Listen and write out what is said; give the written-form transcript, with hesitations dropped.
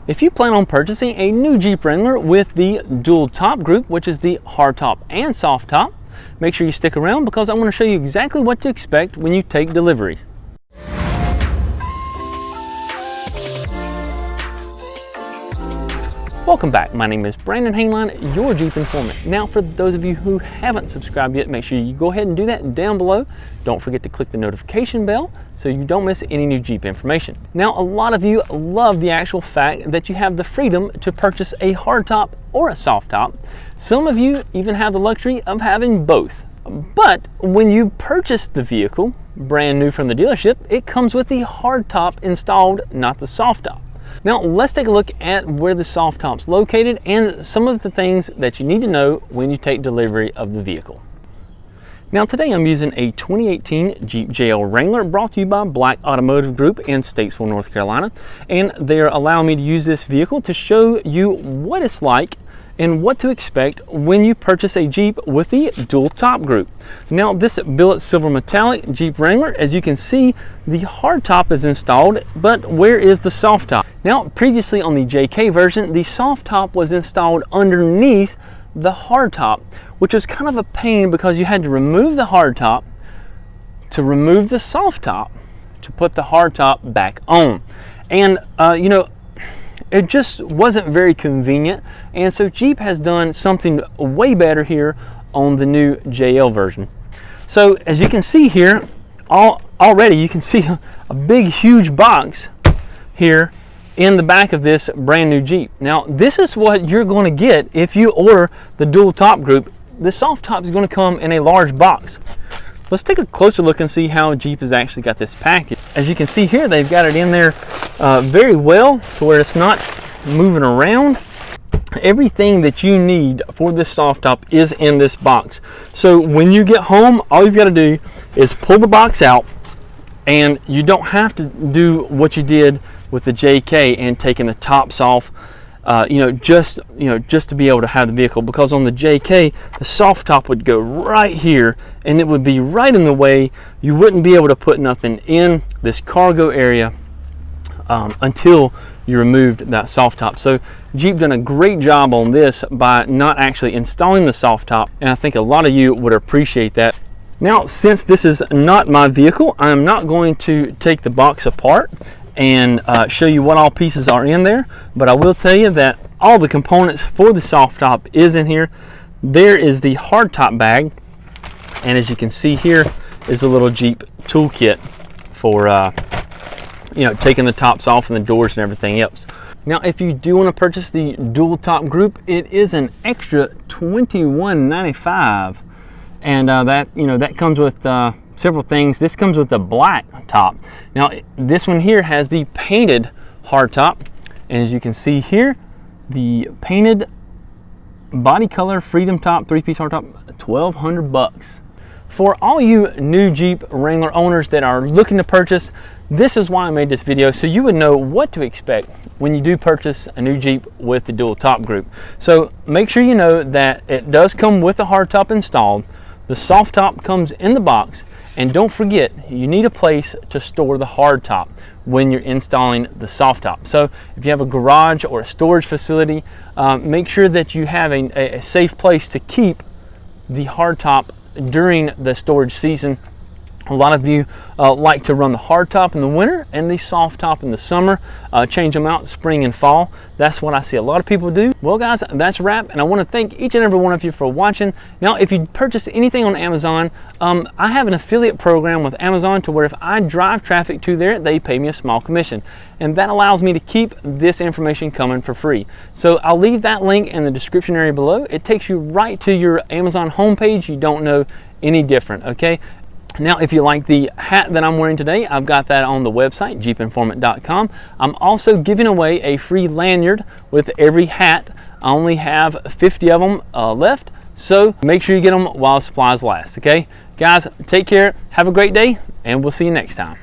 If you plan on purchasing a new Jeep Wrangler with the dual top group, which is the hardtop and soft top, make sure you stick around because I want to show you exactly what to expect when you take delivery. Welcome back. My name is Brandon Hainline, your Jeep informant. Now, for those of you who haven't subscribed yet, make sure you go ahead and do that down below. Don't forget to click the notification bell so you don't miss any new Jeep information. Now, a lot of you love the actual fact that you have the freedom to purchase a hardtop or a soft top. Some of you even have the luxury of having both. But when you purchase the vehicle, brand new from the dealership, it comes with the hardtop installed, not the soft top. Now let's take a look at where the soft top's located and some of the things that you need to know when you take delivery of the vehicle. Now today I'm using a 2018 Jeep JL Wrangler brought to you by Black Automotive Group in Statesville, North Carolina. And they're allowing me to use this vehicle to show you what it's like and what to expect when you purchase a Jeep with the dual top group. Now this billet silver metallic Jeep Wrangler, as you can see, the hard top is installed, but where is the soft top? Now previously on the JK version, the soft top was installed underneath the hard top, which was kind of a pain because you had to remove the hard top to remove the soft top to put the hard top back on. And you know, it just wasn't very convenient, and so Jeep has done something way better here on the new JL version. So as you can see here, already you can see a big huge box here in the back of this brand new Jeep. Now this is what you're going to get if you order the dual top group. The soft top is going to come in a large box. Let's take a closer look and see how Jeep has actually got this package. As you can see here, they've got it in there very well to where it's not moving around. Everything that you need for this soft top is in this box. So when you get home, all you've got to do is pull the box out, and you don't have to do what you did with the JK and taking the tops off. Just to be able to have the vehicle, because on the JK the soft top would go right here and it would be right in the way. You wouldn't be able to put nothing in this cargo area until you removed that soft top. So Jeep done a great job on this by not actually installing the soft top, and I think a lot of you would appreciate that. Now, since this is not my vehicle, I'm not going to take the box apart and show you what all pieces are in there, but I will tell you that all the components for the soft top is in here. There is the hard top bag, and as you can see here is a little Jeep toolkit for taking the tops off and the doors and everything else. Now if you do want to purchase the dual top group, it is an extra $21.95, and that comes with several things. This comes with the black top. Now this one here has the painted hard top, and as you can see here, the painted body color Freedom top 3-piece hard top, $1,200. For all you new Jeep Wrangler owners that are looking to purchase, this is why I made this video, so you would know what to expect when you do purchase a new Jeep with the dual top group. So make sure you know that it does come with the hard top installed. The soft top comes in the box, and don't forget, you need a place to store the hard top when you're installing the soft top. So if you have a garage or a storage facility, make sure that you have a safe place to keep the hard top during the storage season. A lot of you like to run the hard top in the winter and the soft top in the summer, change them out spring and fall. That's what I see a lot of people do. Well guys, that's a wrap, and I want to thank each and every one of you for watching. Now if you purchase anything on Amazon, I have an affiliate program with Amazon to where if I drive traffic to there, they pay me a small commission, and that allows me to keep this information coming for free. So I'll leave that link in the description area below. It takes you right to your Amazon homepage. You don't know any different, okay? Now if you like the hat that I'm wearing today, I've got that on the website, jeepinformant.com. I'm also giving away a free lanyard with every hat. I only have 50 of them left, so make sure you get them while supplies last, okay? Guys, take care, have a great day, and we'll see you next time.